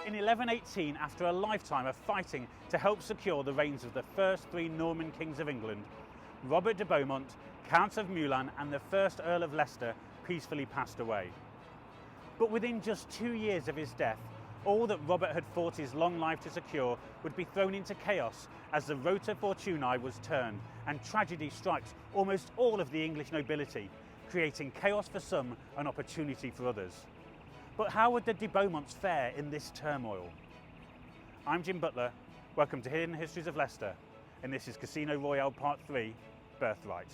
In 1118, after a lifetime of fighting to help secure the reigns of the first three Norman kings of England, Robert de Beaumont, Count of Meulan and the first Earl of Leicester peacefully passed away. But within just 2 years of his death, all that Robert had fought his long life to secure would be thrown into chaos as the Rota Fortunae was turned and tragedy strikes almost all of the English nobility, creating chaos for some and opportunity for others. But how would the de Beaumonts fare in this turmoil? I'm Jim Butler, welcome to Hidden Histories of Leicester, and this is Casino Royale Part 3, Birthright.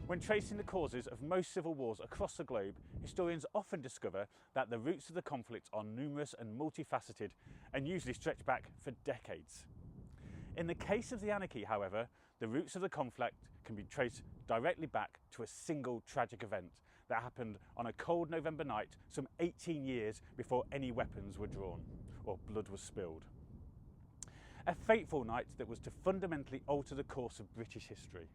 When tracing the causes of most civil wars across the globe, historians often discover that the roots of the conflict are numerous and multifaceted and usually stretch back for decades. In the case of the anarchy, however, the roots of the conflict can be traced directly back to a single tragic event that happened on a cold November night some 18 years before any weapons were drawn or blood was spilled. A fateful night that was to fundamentally alter the course of British history.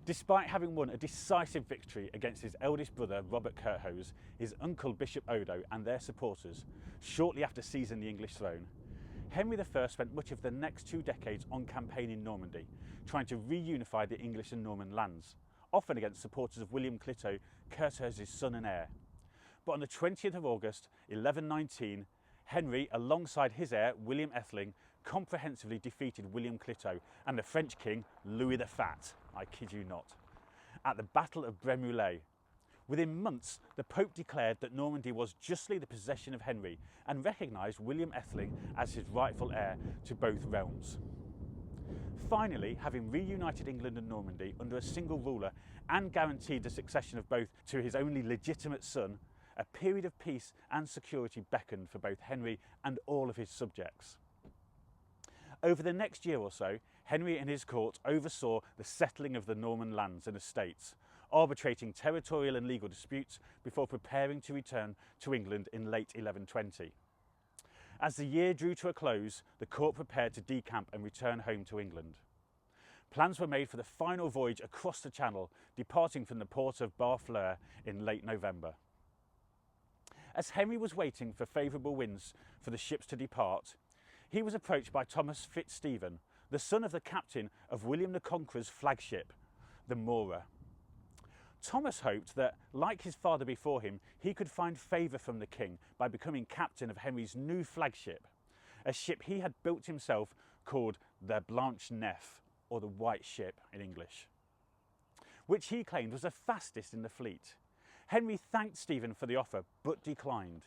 Despite having won a decisive victory against his eldest brother Robert Curthose, his uncle Bishop Odo and their supporters, shortly after seizing the English throne, Henry I spent much of the next 2 decades on campaign in Normandy, trying to reunify the English and Norman lands, often against supporters of William Clito, Curthose's son and heir. But on the 20th of August 1119, Henry, alongside his heir William Atheling, comprehensively defeated William Clito and the French king Louis the Fat, I kid you not, at the Battle of Bremoulet. Within months, the Pope declared that Normandy was justly the possession of Henry and recognised William Atheling as his rightful heir to both realms. Finally, having reunited England and Normandy under a single ruler and guaranteed the succession of both to his only legitimate son, a period of peace and security beckoned for both Henry and all of his subjects. Over the next year or so, Henry and his court oversaw the settling of the Norman lands and estates, arbitrating territorial and legal disputes before preparing to return to England in late 1120. As the year drew to a close, the court prepared to decamp and return home to England. Plans were made for the final voyage across the Channel, departing from the port of Barfleur in late November. As Henry was waiting for favourable winds for the ships to depart, he was approached by Thomas Fitzstephen, the son of the captain of William the Conqueror's flagship, the Mora. Thomas hoped that, like his father before him, he could find favour from the king by becoming captain of Henry's new flagship, a ship he had built himself called the Blanche Nef, or the White Ship in English, which he claimed was the fastest in the fleet. Henry thanked Stephen for the offer, but declined.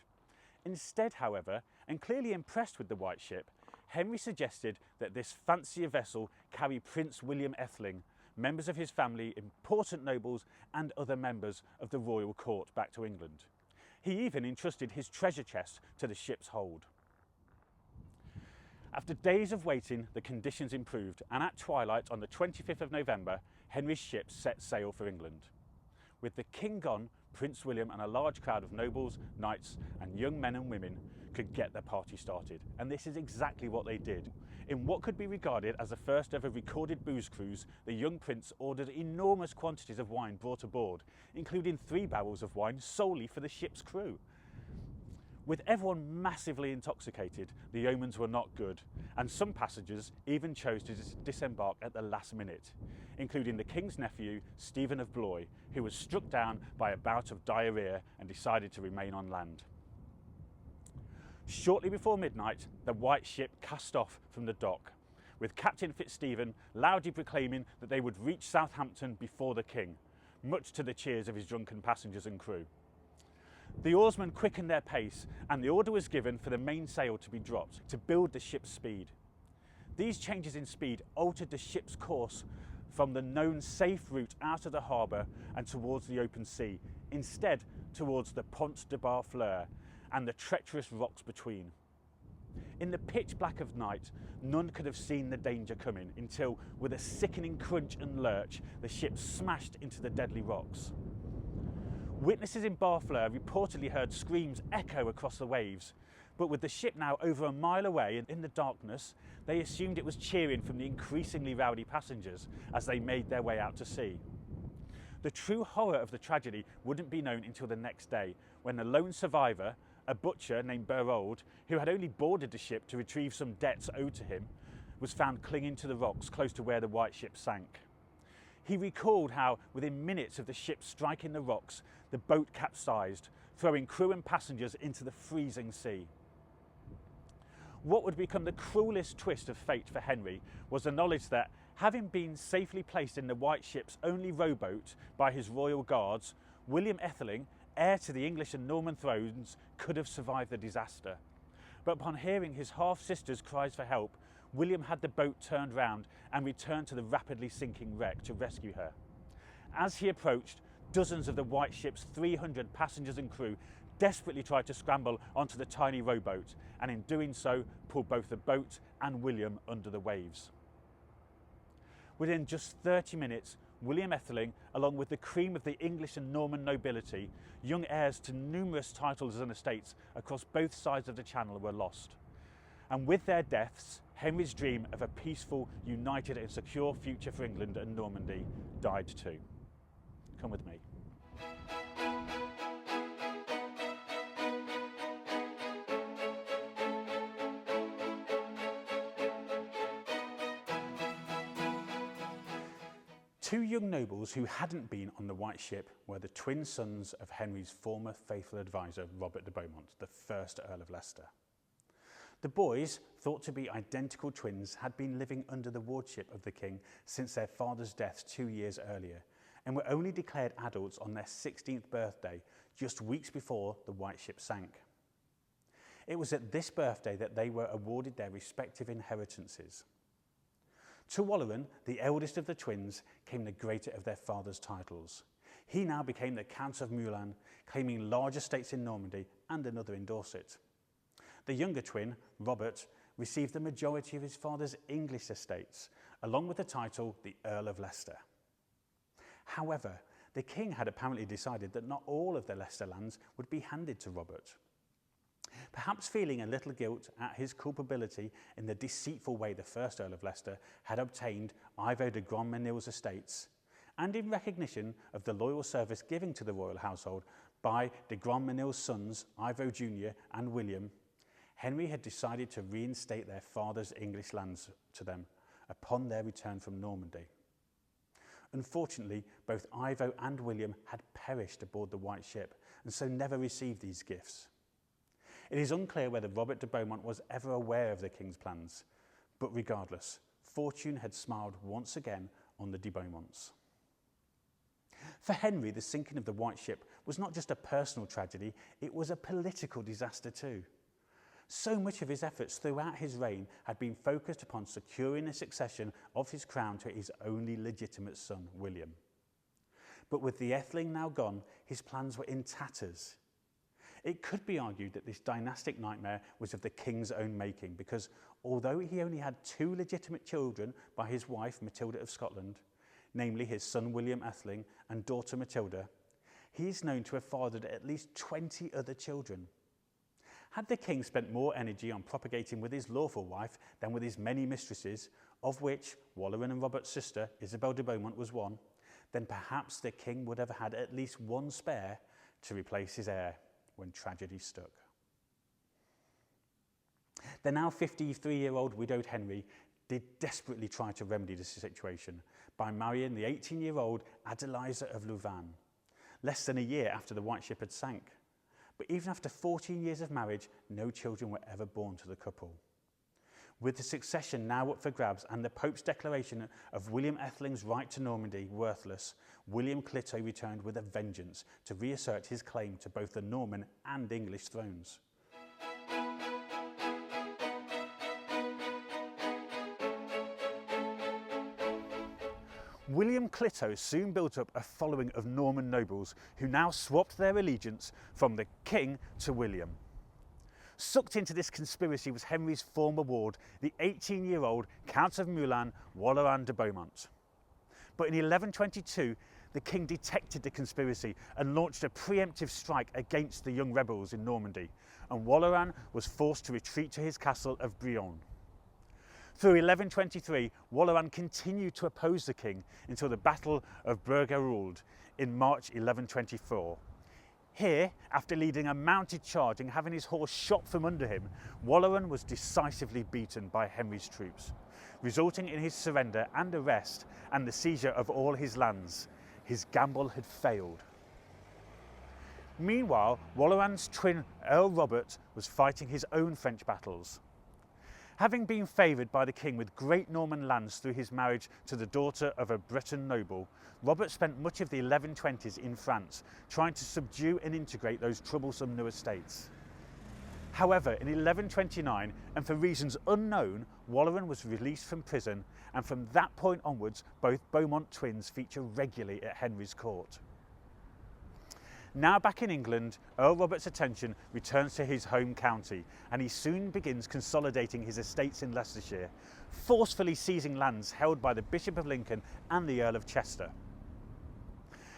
Instead, however, and clearly impressed with the White Ship, Henry suggested that this fancier vessel carry Prince William Atheling, members of his family, important nobles and other members of the royal court back to England. He even entrusted his treasure chest to the ship's hold. After days of waiting, the conditions improved, and at twilight on the 25th of November, Henry's ship set sail for England. With the king gone, Prince William and a large crowd of nobles, knights and young men and women could get their party started, and this is exactly what they did. In what could be regarded as the first ever recorded booze cruise, the young prince ordered enormous quantities of wine brought aboard, including 3 barrels of wine solely for the ship's crew. With everyone massively intoxicated, the omens were not good, and some passengers even chose to disembark at the last minute, including the king's nephew, Stephen of Blois, who was struck down by a bout of diarrhoea and decided to remain on land. Shortly before midnight, the White Ship cast off from the dock, with Captain Fitzstephen loudly proclaiming that they would reach Southampton before the king, much to the cheers of his drunken passengers and crew. The oarsmen quickened their pace, and the order was given for the mainsail to be dropped to build the ship's speed. These changes in speed altered the ship's course from the known safe route out of the harbour and towards the open sea, instead towards the Pont de Barfleur and the treacherous rocks between. In the pitch black of night, none could have seen the danger coming until, with a sickening crunch and lurch, the ship smashed into the deadly rocks. Witnesses in Barfleur reportedly heard screams echo across the waves, But with the ship now over a mile away in the darkness, they assumed it was cheering from the increasingly rowdy passengers as they made their way out to sea. The true horror of the tragedy wouldn't be known until the next day, when the lone survivor, a butcher named Birthright, who had only boarded the ship to retrieve some debts owed to him, was found clinging to the rocks close to where the white ship sank. He recalled how, within minutes of the ship striking the rocks, the boat capsized, throwing crew and passengers into the freezing sea. What would become the cruelest twist of fate for Henry was the knowledge that, having been safely placed in the white ship's only rowboat by his royal guards, William Etheling, heir to the English and Norman thrones, could have survived the disaster. But upon hearing his half-sister's cries for help, William had the boat turned round and returned to the rapidly sinking wreck to rescue her. As he approached, dozens of the white ship's 300 passengers and crew desperately tried to scramble onto the tiny rowboat, and in doing so pulled both the boat and William under the waves. Within just 30 minutes, William Etheling, along with the cream of the English and Norman nobility, young heirs to numerous titles and estates across both sides of the Channel, were lost. And with their deaths, Henry's dream of a peaceful, united and secure future for England and Normandy died too. Come with me. Two young nobles who hadn't been on the white ship were the twin sons of Henry's former faithful advisor, Robert de Beaumont, the first Earl of Leicester. The boys, thought to be identical twins, had been living under the wardship of the king since their father's death 2 years earlier, and were only declared adults on their 16th birthday, just weeks before the white ship sank. It was at this birthday that they were awarded their respective inheritances. To Waleran, the eldest of the twins, came the greater of their father's titles. He now became the Count of Meulan, claiming large estates in Normandy and another in Dorset. The younger twin, Robert, received the majority of his father's English estates, along with the title the Earl of Leicester. However, the king had apparently decided that not all of the Leicester lands would be handed to Robert. Perhaps feeling a little guilt at his culpability in the deceitful way the first Earl of Leicester had obtained Ivo de Grandmesnil's estates, and in recognition of the loyal service given to the royal household by de Grandmesnil's sons, Ivo Jr. and William, Henry had decided to reinstate their father's English lands to them upon their return from Normandy. Unfortunately, both Ivo and William had perished aboard the white ship, and so never received these gifts. It is unclear whether Robert de Beaumont was ever aware of the king's plans, but regardless, fortune had smiled once again on the de Beaumonts. For Henry, the sinking of the white ship was not just a personal tragedy, it was a political disaster too. So much of his efforts throughout his reign had been focused upon securing the succession of his crown to his only legitimate son, William. But with the Etheling now gone, his plans were in tatters. It could be argued that this dynastic nightmare was of the king's own making, because although he only had 2 legitimate children by his wife Matilda of Scotland, namely his son William Etheling and daughter Matilda, he is known to have fathered at least 20 other children. Had the king spent more energy on propagating with his lawful wife than with his many mistresses, of which Waleran and Robert's sister, Isabel de Beaumont, was one, then perhaps the king would have had at least one spare to replace his heir when tragedy struck. The now 53-year-old widowed Henry did desperately try to remedy the situation by marrying the 18-year-old Adeliza of Louvain, less than a year after the white ship had sank. But even after 14 years of marriage, no children were ever born to the couple. With the succession now up for grabs and the Pope's declaration of William Etheling's right to Normandy worthless, William Clito returned with a vengeance to reassert his claim to both the Norman and English thrones. William Clito soon built up a following of Norman nobles who now swapped their allegiance from the king to William. Sucked into this conspiracy was Henry's former ward, the 18-year-old Count of Meulan, Waleran de Beaumont. But in 1122, the king detected the conspiracy and launched a preemptive strike against the young rebels in Normandy, and Waleran was forced to retreat to his castle of Brionne. Through 1123, Waleran continued to oppose the king until the Battle of Bergerolles in March 1124. Here, after leading a mounted charge and having his horse shot from under him, Waleran was decisively beaten by Henry's troops, resulting in his surrender and arrest and the seizure of all his lands. His gamble had failed. Meanwhile, Waleran's twin Earl Robert was fighting his own French battles. Having been favoured by the king with great Norman lands through his marriage to the daughter of a Breton noble, Robert spent much of the 1120s in France trying to subdue and integrate those troublesome new estates. However, in 1129, and for reasons unknown, Waleran was released from prison, and from that point onwards, both Beaumont twins feature regularly at Henry's court. Now back in England, Earl Robert's attention returns to his home county, and he soon begins consolidating his estates in Leicestershire, forcefully seizing lands held by the Bishop of Lincoln and the Earl of Chester.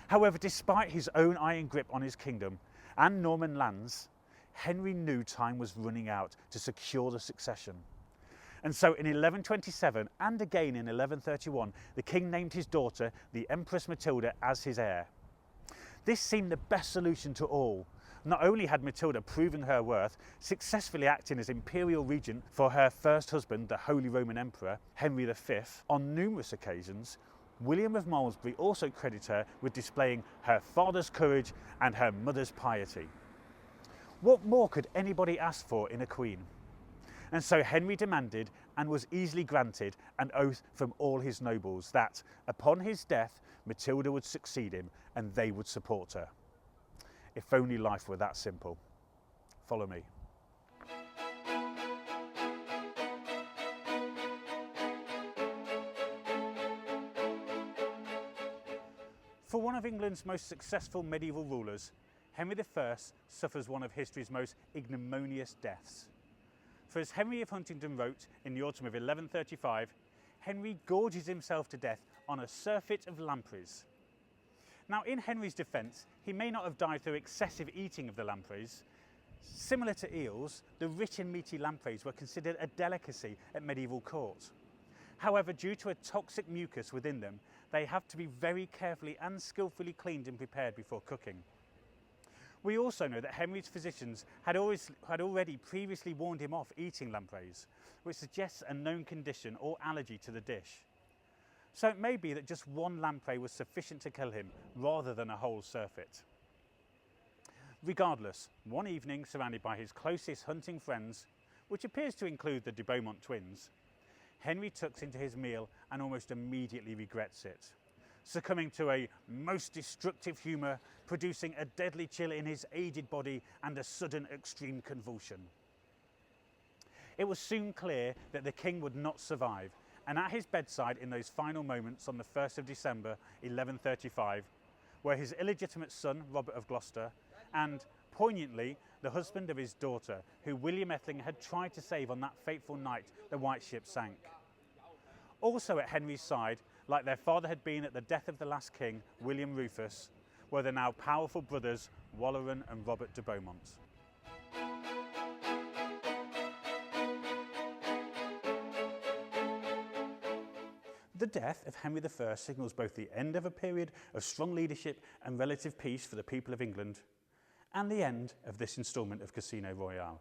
However, despite his own iron grip on his kingdom and Norman lands, Henry knew time was running out to secure the succession. And so in 1127 and again in 1131, the king named his daughter, the Empress Matilda, as his heir. This seemed the best solution to all. Not only had Matilda proven her worth, successfully acting as imperial regent for her first husband, the Holy Roman Emperor, Henry V, on numerous occasions, William of Malmesbury also credited her with displaying her father's courage and her mother's piety. What more could anybody ask for in a queen? And so Henry demanded, and was easily granted, an oath from all his nobles that, upon his death, Matilda would succeed him and they would support her. If only life were that simple. Follow me. For one of England's most successful medieval rulers, Henry I suffers one of history's most ignominious deaths. For as Henry of Huntingdon wrote in the autumn of 1135, Henry gorges himself to death on a surfeit of lampreys. Now, in Henry's defence, he may not have died through excessive eating of the lampreys. Similar to eels, the rich and meaty lampreys were considered a delicacy at medieval court. However, due to a toxic mucus within them, they have to be very carefully and skillfully cleaned and prepared before cooking. We also know that Henry's physicians had already previously warned him off eating lampreys, which suggests a known condition or allergy to the dish. So it may be that just one lamprey was sufficient to kill him, rather than a whole surfeit. Regardless, one evening, surrounded by his closest hunting friends, which appears to include the de Beaumont twins, Henry tucks into his meal and almost immediately regrets it, succumbing to a most destructive humour, producing a deadly chill in his aged body and a sudden extreme convulsion. It was soon clear that the king would not survive, and at his bedside in those final moments on the 1st of December 1135 were his illegitimate son Robert of Gloucester and, poignantly, the husband of his daughter, who William Ettling had tried to save on that fateful night the White Ship sank. Also at Henry's side, like their father had been at the death of the last king, William Rufus, were the now powerful brothers Waleran and Robert de Beaumont. The death of Henry I signals both the end of a period of strong leadership and relative peace for the people of England, and the end of this instalment of Casino Royale.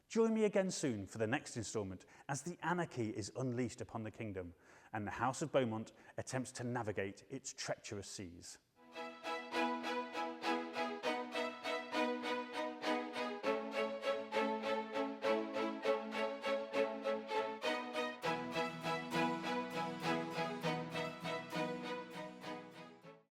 Join me again soon for the next instalment as the anarchy is unleashed upon the kingdom and the House of Beaumont attempts to navigate its treacherous seas.